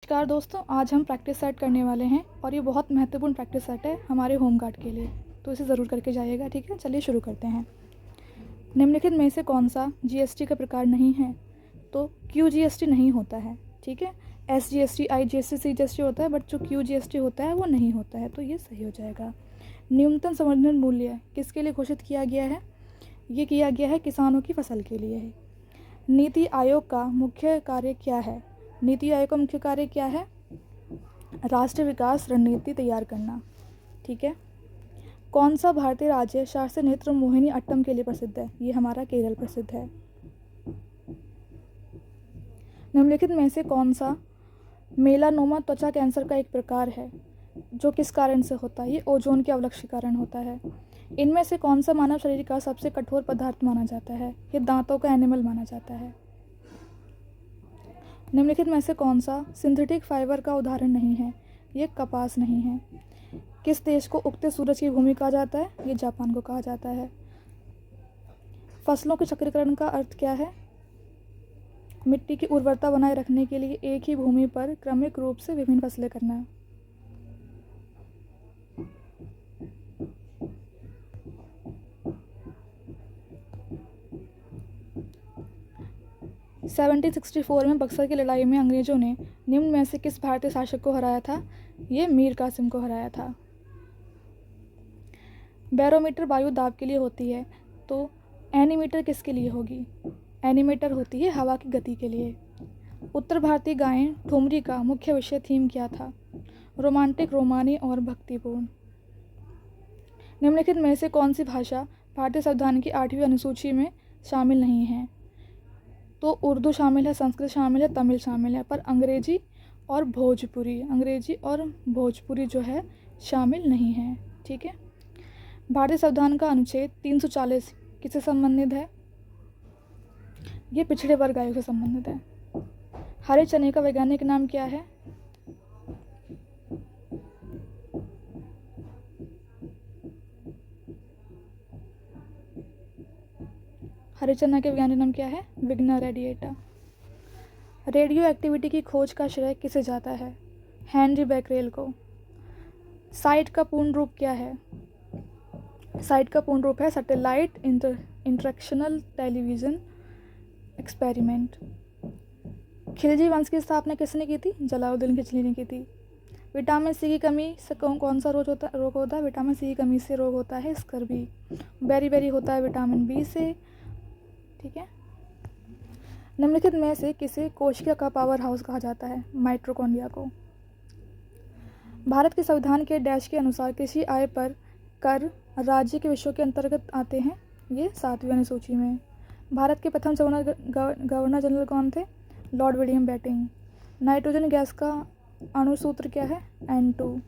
नमस्कार दोस्तों, आज हम प्रैक्टिस सेट करने वाले हैं और ये बहुत महत्वपूर्ण प्रैक्टिस सेट है हमारे होम गार्ड के लिए, तो इसे ज़रूर करके जाइएगा। ठीक है, चलिए शुरू करते हैं। निम्नलिखित में से कौन सा जीएसटी का प्रकार नहीं है? तो क्यू जीएसटी नहीं होता है। ठीक है, S GST, I GST, C GST होता है, बट जो क्यू जीएसटी होता है वो नहीं होता है, तो ये सही हो जाएगा। न्यूनतम समर्थन मूल्य किसके लिए घोषित किया गया है? ये किया गया है किसानों की फसल के लिए है। नीति आयोग का मुख्य कार्य क्या है? नीति आयोग का मुख्य कार्य क्या है? राष्ट्रीय विकास रणनीति तैयार करना। ठीक है, कौन सा भारतीय राज्य शास्त्रीय नृत्य मोहिनी अट्टम के लिए प्रसिद्ध है? ये हमारा केरल प्रसिद्ध है। निम्नलिखित में से कौन सा मेलानोमा त्वचा कैंसर का एक प्रकार है जो किस कारण से होता है? ये ओजोन के अवलक्ष्य के कारण होता है। इनमें से कौन सा मानव शरीर का सबसे कठोर पदार्थ माना जाता है? ये दांतों का एनिमल माना जाता है। निम्नलिखित में से कौन सा सिंथेटिक फाइबर का उदाहरण नहीं है? ये कपास नहीं है। किस देश को उगते सूरज की भूमि कहा जाता है? ये जापान को कहा जाता है। फसलों के चक्रीकरण का अर्थ क्या है? मिट्टी की उर्वरता बनाए रखने के लिए एक ही भूमि पर क्रमिक रूप से विभिन्न फसलें करना। सेवनटीन 1664 में बक्सर की लड़ाई में अंग्रेजों ने निम्न में से किस भारतीय शासक को हराया था? ये मीर कासिम को हराया था। बैरोमीटर वायु दाब के लिए होती है, तो एनीमीटर किसके लिए होगी? एनीमीटर होती है हवा की गति के लिए। उत्तर भारतीय गायन ठुमरी का मुख्य विषय थीम क्या था? रोमांटिक, रोमानी और भक्तिपूर्ण। निम्नलिखित में से कौन सी भाषा भारतीय संविधान की 8वीं अनुसूची में शामिल नहीं है? तो उर्दू शामिल है, संस्कृत शामिल है, तमिल शामिल है, पर अंग्रेजी और भोजपुरी जो है शामिल नहीं है। ठीक है, भारतीय संविधान का अनुच्छेद 340 किससे संबंधित है? ये पिछड़े वर्ग आयोग से संबंधित है। हरे चने का वैज्ञानिक नाम क्या है? हरे चना के वैज्ञानिक नाम क्या है? विग्ना रेडिएटा। रेडियो एक्टिविटी की खोज का श्रेय किसे जाता है? हेनरी बैकरेल को। साइट का पूर्ण रूप क्या है? साइट का पूर्ण रूप है satellite interactional television experiment. Khilji वंश की स्थापना किसने की थी? जलालुद्दीन खिलजी ने की थी। विटामिन सी की कमी से कौन सा रोग होता है? विटामिन सी की कमी से रोग होता है स्कर्वी। बेरी होता है विटामिन बी से। ठीक है, निम्नलिखित में से किसे कोशिका का पावर हाउस कहा जाता है? माइटोकॉन्ड्रिया को। भारत के संविधान के डैश के अनुसार कृषि आय पर कर राज्य के विषयों के अंतर्गत आते हैं? ये 7वीं अनुसूची में। भारत के प्रथम गवर्नर जनरल कौन थे? Lord William Bentinck. Nitrogen gas का अणु सूत्र क्या है? N2।